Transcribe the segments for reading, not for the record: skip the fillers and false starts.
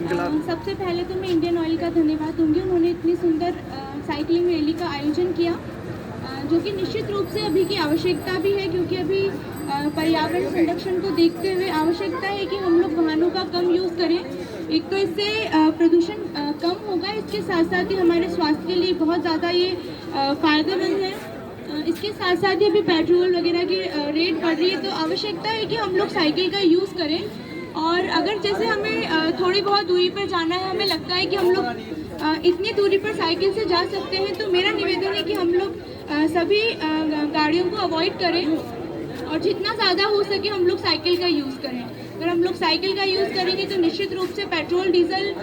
सबसे पहले तो मैं इंडियन ऑयल का धन्यवाद दूंगी। उन्होंने इतनी सुंदर साइकिलिंग रैली का आयोजन किया, जो कि निश्चित रूप से अभी की आवश्यकता भी है, क्योंकि अभी पर्यावरण संरक्षण को देखते हुए आवश्यकता है कि हम लोग वाहनों का कम यूज़ करें। एक तो इससे प्रदूषण कम होगा, इसके साथ साथ ही हमारे स्वास्थ्य के लिए बहुत ज़्यादा ये फ़ायदेमंद है। इसके साथ साथ ही अभी पेट्रोल वगैरह की रेट बढ़ रही है, तो आवश्यकता है कि हम लोग साइकिल का यूज़ करें। और अगर जैसे हमें थोड़ी बहुत दूरी पर जाना है, हमें लगता है कि हम लोग इतनी दूरी पर साइकिल से जा सकते हैं, तो मेरा निवेदन है कि हम लोग सभी गाड़ियों को अवॉइड करें और जितना ज़्यादा हो सके हम लोग साइकिल का यूज़ करें। अगर हम लोग साइकिल का यूज़ करेंगे तो निश्चित रूप से पेट्रोल डीजल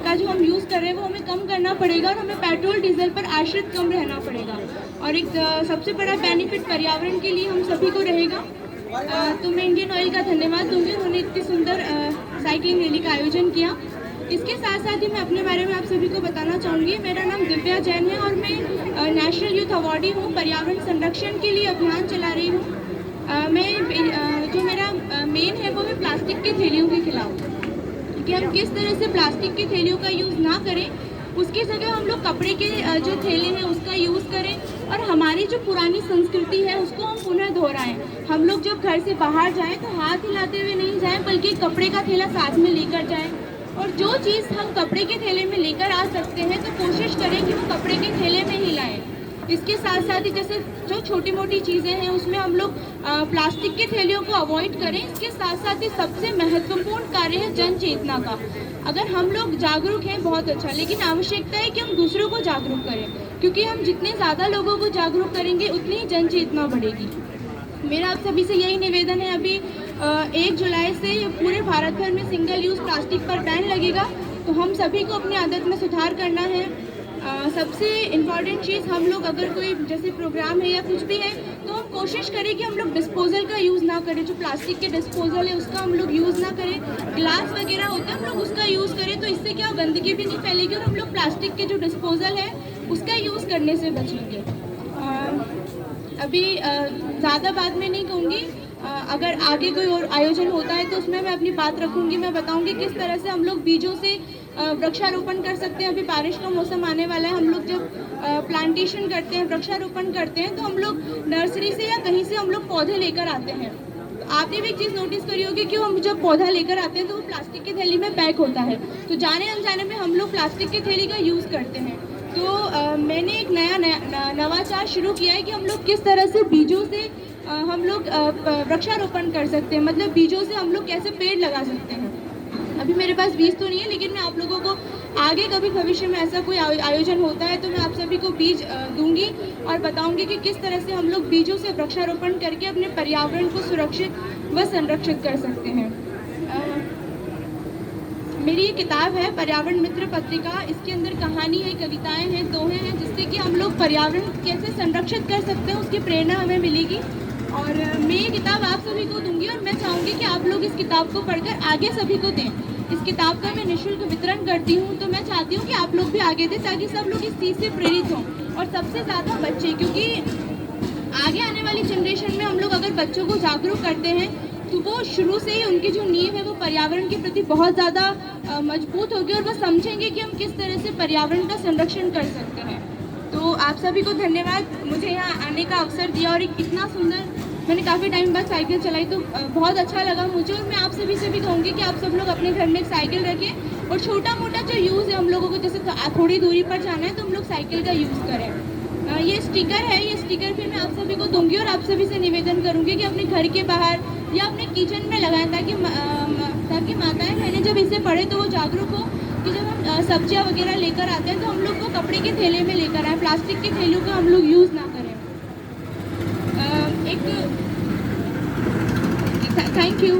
का जो हम यूज़ कर रहे हैं वो हमें कम करना पड़ेगा और हमें पेट्रोल डीजल पर आश्रित कम रहना पड़ेगा। और एक सबसे बड़ा बेनिफिट पर्यावरण के लिए हम सभी को रहेगा। तो मैं इंडियन ऑयल का धन्यवाद दूंगी, उन्होंने इतनी सुंदर साइकिलिंग रैली का आयोजन किया। इसके साथ साथ ही मैं अपने बारे में आप सभी को बताना चाहूँगी। मेरा नाम दिव्या जैन है और मैं नेशनल यूथ अवार्डी हूँ। पर्यावरण संरक्षण के लिए अभियान चला रही हूँ। जो मेरा मेन है वो है प्लास्टिक के थैलियों के खिलाफ, कि हम किस तरह से प्लास्टिक के थैलियों का यूज़ ना करें, उसकी जगह हम लोग कपड़े के जो थैले हैं उसका यूज़ करें और हमारी जो पुरानी संस्कृति है उसको हम पुनः दोहराएं। हम लोग जब घर से बाहर जाएं तो हाथ हिलाते हुए नहीं जाएं, बल्कि कपड़े का थैला साथ में लेकर जाएं। और जो चीज़ हम कपड़े के थैले में लेकर आ सकते हैं तो कोशिश करें कि वो कपड़े के थैले में ही लाएं। इसके साथ साथ ही जैसे जो छोटी मोटी चीज़ें हैं उसमें हम लोग प्लास्टिक के थैलियों को अवॉइड करें। इसके साथ साथ ही सबसे महत्वपूर्ण कार्य है जन चेतना का। अगर हम लोग जागरूक हैं बहुत अच्छा, लेकिन आवश्यकता है कि हम दूसरों को जागरूक करें, क्योंकि हम जितने ज़्यादा लोगों को जागरूक करेंगे उतनी ही जन चेतना बढ़ेगी। मेरा आप सभी से यही निवेदन है। अभी 1 जुलाई से पूरे भारत भर में सिंगल यूज़ प्लास्टिक पर बैन लगेगा, तो हम सभी को अपनी आदत में सुधार करना है। सबसे इम्पॉर्टेंट चीज़, हम लोग अगर कोई जैसे प्रोग्राम है या कुछ भी है तो हम कोशिश करें कि हम लोग डिस्पोजल का यूज़ ना करें। जो प्लास्टिक के डिस्पोजल है उसका हम लोग यूज़ ना करें। ग्लास वगैरह होता है हम लोग उसका यूज़ करें, तो इससे क्या गंदगी भी नहीं फैलेगी और हम लोग प्लास्टिक के जो डिस्पोजल है उसका यूज़ करने से बचेंगे। अभी ज़्यादा बात मैं नहीं कहूँगी। अगर आगे कोई और आयोजन होता है तो उसमें मैं अपनी बात रखूँगी। मैं बताऊँगी किस तरह से हम लोग बीजों से वृक्षारोपण कर सकते हैं। अभी बारिश का मौसम आने वाला है, हम लोग जब प्लांटेशन करते हैं, वृक्षारोपण करते हैं, तो हम लोग नर्सरी से या कहीं से हम लोग पौधे लेकर आते हैं। तो आपने भी एक चीज़ नोटिस करी होगी कि हम जब पौधा लेकर आते हैं तो वो प्लास्टिक की थैली में पैक होता है, तो जाने अनजाने में हम लोग प्लास्टिक की थैली का यूज़ करते हैं। तो मैंने एक नया नवाचार शुरू किया है कि हम लोग किस तरह से बीजों से हम लोग वृक्षारोपण कर सकते हैं, मतलब बीजों से हम लोग कैसे पेड़ लगा सकते हैं। अभी मेरे पास बीज तो नहीं है, लेकिन मैं आप लोगों को आगे कभी भविष्य में ऐसा कोई आयोजन होता है तो मैं आप सभी को बीज दूंगी और बताऊंगी कि किस तरह से हम लोग बीजों से वृक्षारोपण करके अपने पर्यावरण को सुरक्षित व संरक्षित कर सकते हैं। मेरी ये किताब है पर्यावरण मित्र पत्रिका। इसके अंदर कहानी है, कविताएं हैं, दोहे हैं, जिससे कि हम लोग पर्यावरण कैसे संरक्षित कर सकते हैं उसकी प्रेरणा हमें मिलेगी। और मैं ये किताब आप सभी को दूंगी और मैं चाहूँगी कि आप लोग इस किताब को पढ़कर आगे सभी को दें। इस किताब का मैं निःशुल्क वितरण करती हूँ, तो मैं चाहती हूँ कि आप लोग भी आगे दें ताकि सब लोग इस चीज़ से प्रेरित हों, और सबसे ज़्यादा बच्चे, क्योंकि आगे आने वाली जनरेशन में हम लोग अगर बच्चों को जागरूक करते हैं तो वो शुरू से ही उनकी जो नींव है वो पर्यावरण के प्रति बहुत ज़्यादा मजबूत होगी और वो समझेंगे कि हम किस तरह से पर्यावरण का संरक्षण कर सकते हैं। तो आप सभी को धन्यवाद, मुझे यहाँ आने का अवसर दिया और एक इतना सुंदर, मैंने काफ़ी टाइम बाद साइकिल चलाई तो बहुत अच्छा लगा मुझे। और मैं आप सभी से भी कहूँगी कि आप सब लोग अपने घर में एक साइकिल रखें और छोटा मोटा जो यूज़ है हम लोगों को, जैसे थोड़ी दूरी पर जाना है तो हम लोग साइकिल का यूज़ करें। ये स्टिकर है, ये स्टिकर भी मैं आप सभी को दूंगी और आप सभी से निवेदन करूँगी कि अपने घर के बाहर या अपने किचन में लगाएं, ताकि माताएं बहनें जब इसे पढ़े तो वो जागरूक हो कि जब हम सब्जियां वगैरह लेकर आते हैं तो हम लोग को कपड़े के थैले में लेकर आए, प्लास्टिक के थैलों का हम लोग यूज़ ना करें। Thank you.